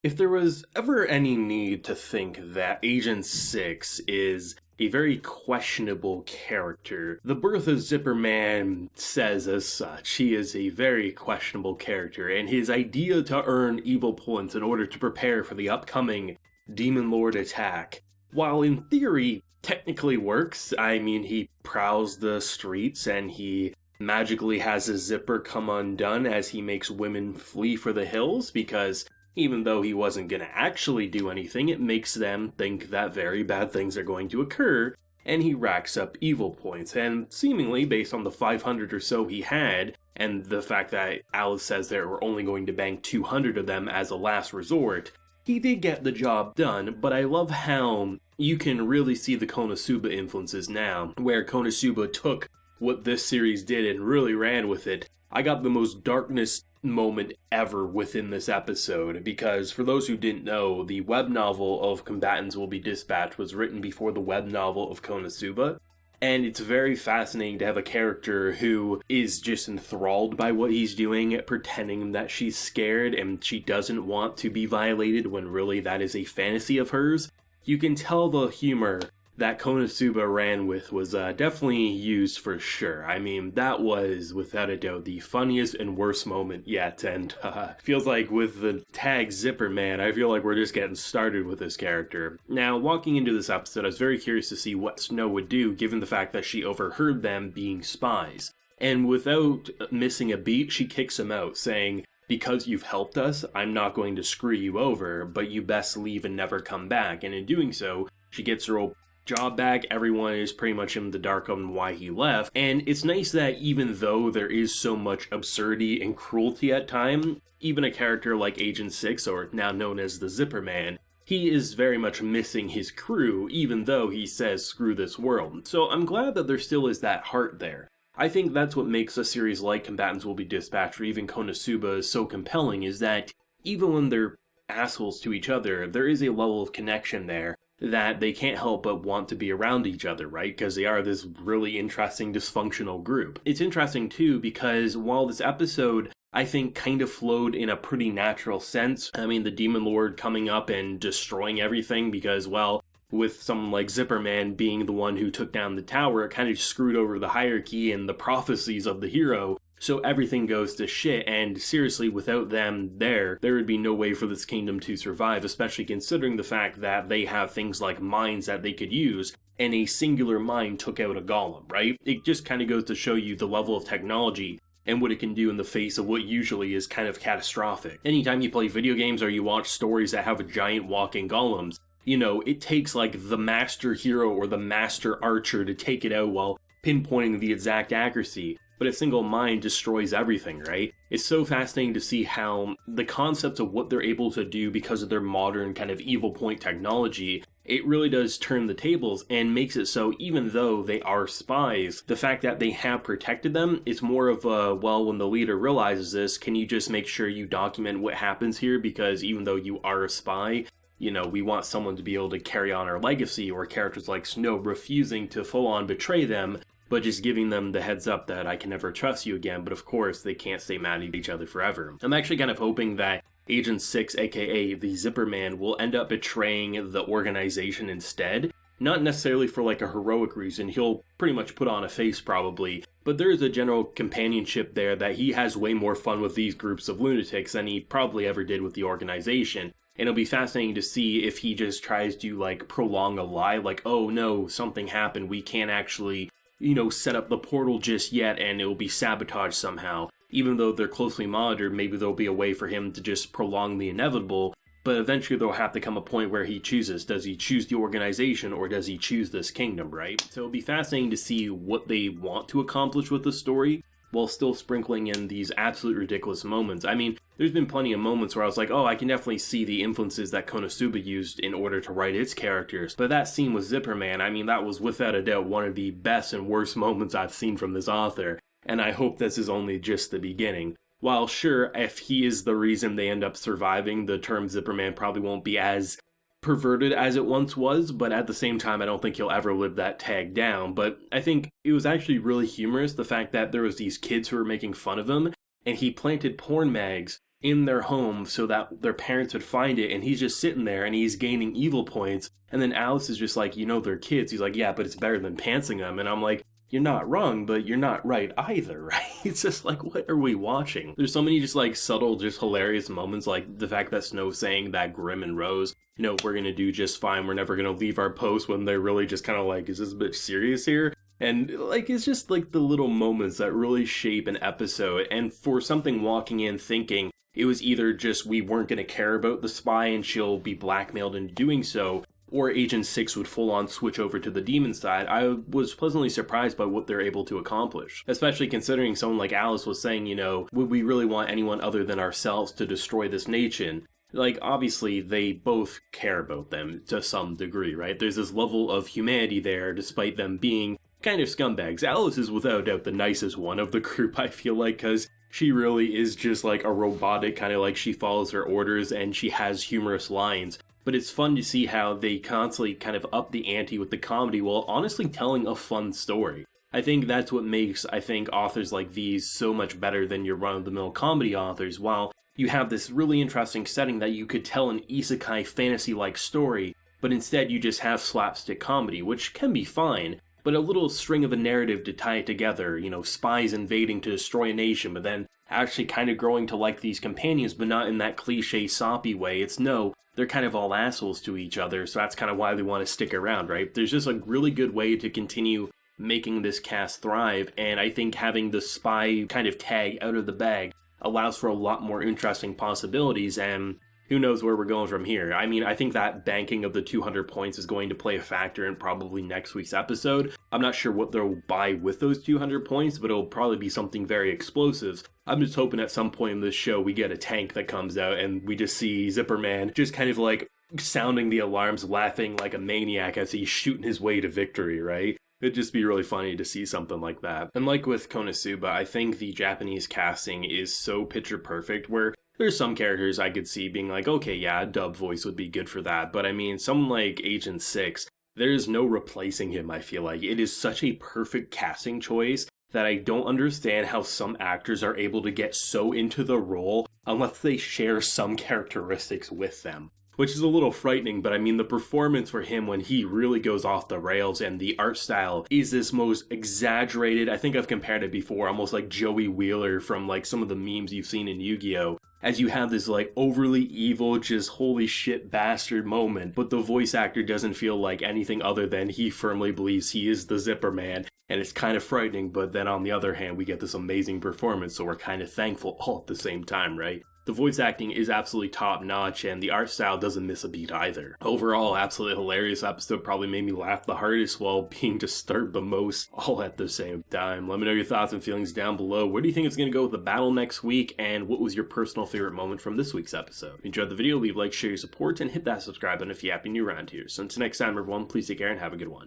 If there was ever any need to think that Agent 6 is a very questionable character, the birth of Zipperman says as such. He is a very questionable character, and his idea to earn evil points in order to prepare for the upcoming Demon Lord attack, while in theory technically works. I mean, he prowls the streets and he magically has his zipper come undone as he makes women flee for the hills, because even though he wasn't going to actually do anything, it makes them think that very bad things are going to occur, and he racks up evil points. And seemingly, based on the 500 or so he had, and the fact that Alice says they were only going to bank 200 of them as a last resort, he did get the job done. But I love how you can really see the Konosuba influences now, where Konosuba took what this series did and really ran with it. I got the most darkness moment ever within this episode, because for those who didn't know, the web novel of Combatants Will Be Dispatched was written before the web novel of Konosuba, and it's very fascinating to have a character who is just enthralled by what he's doing, pretending that she's scared and she doesn't want to be violated when really that is a fantasy of hers. You can tell the humor that Konosuba ran with was definitely used for sure. I mean, that was, without a doubt, the funniest and worst moment yet, and feels like with the tag Zipperman, I feel like we're just getting started with this character. Now, walking into this episode, I was very curious to see what Snow would do, given the fact that she overheard them being spies. And without missing a beat, she kicks him out, saying, "Because you've helped us, I'm not going to screw you over, but you best leave and never come back." And in doing so, she gets her old job back. Everyone is pretty much in the dark on why he left, and it's nice that even though there is so much absurdity and cruelty at time, even a character like Agent 6, or now known as the Zipperman, he is very much missing his crew, even though he says screw this world. So I'm glad that there still is that heart there. I think that's what makes a series like Combatants Will Be Dispatched or even Konosuba so compelling, is that even when they're assholes to each other, there is a level of connection there that they can't help but want to be around each other, right? Because they are this really interesting, dysfunctional group. It's interesting, too, because while this episode, I think, kind of flowed in a pretty natural sense, I mean, the Demon Lord coming up and destroying everything because, well, with someone like Zipperman being the one who took down the tower, it kind of screwed over the hierarchy and the prophecies of the hero. So everything goes to shit, and seriously, without them there would be no way for this kingdom to survive, especially considering the fact that they have things like mines that they could use, and a singular mine took out a golem, right? It just kind of goes to show you the level of technology and what it can do in the face of what usually is kind of catastrophic. Anytime you play video games or you watch stories that have giant walking golems, you know, it takes like the master hero or the master archer to take it out while pinpointing the exact accuracy. But a single mine destroys everything, right? It's so fascinating to see how the concepts of what they're able to do because of their modern kind of evil point technology, it really does turn the tables and makes it so even though they are spies, the fact that they have protected them is more of a, well, when the leader realizes this, can you just make sure you document what happens here? Because even though you are a spy, you know, we want someone to be able to carry on our legacy, or characters like Snow refusing to full-on betray them, but just giving them the heads up that I can never trust you again, but of course they can't stay mad at each other forever. I'm actually kind of hoping that Agent 6, aka the Zipperman, will end up betraying the organization instead. Not necessarily for like a heroic reason, he'll pretty much put on a face probably, but there is a general companionship there that he has way more fun with these groups of lunatics than he probably ever did with the organization. And it'll be fascinating to see if he just tries to like prolong a lie, like, oh no, something happened, we can't actually, you know, set up the portal just yet and it will be sabotaged somehow. Even though they're closely monitored, maybe there'll be a way for him to just prolong the inevitable, but eventually there'll have to come a point where he chooses. Does he choose the organization or does he choose this kingdom, right? So it'll be fascinating to see what they want to accomplish with the story, while still sprinkling in these absolute ridiculous moments. I mean, there's been plenty of moments where I was like, oh, I can definitely see the influences that Konosuba used in order to write its characters. But that scene with Zipperman, I mean, that was without a doubt one of the best and worst moments I've seen from this author. And I hope this is only just the beginning. While sure, if he is the reason they end up surviving, the term Zipperman probably won't be as perverted as it once was, but at the same time, I don't think he'll ever live that tag down. But I think it was actually really humorous, the fact that there was these kids who were making fun of him, and he planted porn mags in their home so that their parents would find it, and he's just sitting there and he's gaining evil points. And then Alice is just like, they're kids. He's like, yeah, but it's better than pantsing them. And I'm like, you're not wrong, but you're not right either, right? It's just like, what are we watching? There's so many just like subtle, just hilarious moments, like the fact that Snow's saying that Grimm and Rose, we're gonna do just fine, we're never gonna leave our post, when they're really just kind of like, is this a bit serious here? And like, it's just like the little moments that really shape an episode. And for something walking in thinking it was either just we weren't going to care about the spy and she'll be blackmailed into doing so, or Agent 6 would full on switch over to the demon side, I was pleasantly surprised by what they're able to accomplish. Especially considering someone like Alice was saying, would we really want anyone other than ourselves to destroy this nation? Like, obviously, they both care about them to some degree, right? There's this level of humanity there, despite them being kind of scumbags. Alice is without doubt the nicest one of the group, I feel like, because she really is just like a robotic, kind of like she follows her orders and she has humorous lines. But it's fun to see how they constantly kind of up the ante with the comedy while honestly telling a fun story. I think that's what makes, authors like these so much better than your run-of-the-mill comedy authors. While you have this really interesting setting that you could tell an isekai fantasy-like story, but instead you just have slapstick comedy, which can be fine, but a little string of a narrative to tie it together, spies invading to destroy a nation, but then actually kind of growing to like these companions, but not in that cliche soppy way. It's no, they're kind of all assholes to each other, so that's kind of why they want to stick around, right? There's just a really good way to continue making this cast thrive, and I think having the spy kind of tag out of the bag allows for a lot more interesting possibilities, and who knows where we're going from here. I mean, I think that banking of the 200 points is going to play a factor in probably next week's episode. I'm not sure what they'll buy with those 200 points, but it'll probably be something very explosive. I'm just hoping at some point in this show we get a tank that comes out and we just see Zipperman just kind of like sounding the alarms, laughing like a maniac as he's shooting his way to victory, right? It'd just be really funny to see something like that. And like with Konosuba, I think the Japanese casting is so picture perfect where there's some characters I could see being like, okay, yeah, a dub voice would be good for that. But I mean, someone like Agent 6, there is no replacing him, I feel like. It is such a perfect casting choice that I don't understand how some actors are able to get so into the role unless they share some characteristics with them. Which is a little frightening, but I mean, the performance for him when he really goes off the rails and the art style is this most exaggerated, I think I've compared it before, almost like Joey Wheeler from like some of the memes you've seen in Yu-Gi-Oh! As you have this like overly evil, just holy shit bastard moment, but the voice actor doesn't feel like anything other than he firmly believes he is the Zipperman, and it's kind of frightening, but then on the other hand, we get this amazing performance, so we're kind of thankful all at the same time, right? The voice acting is absolutely top notch, and the art style doesn't miss a beat either. Overall, absolutely hilarious episode, probably made me laugh the hardest while being disturbed the most, all at the same time. Let me know your thoughts and feelings down below. Where do you think it's going to go with the battle next week, and what was your personal favorite moment from this week's episode? If you enjoyed the video, leave a like, share your support, and hit that subscribe button if you happen to be new around here. So until next time, everyone, please take care and have a good one.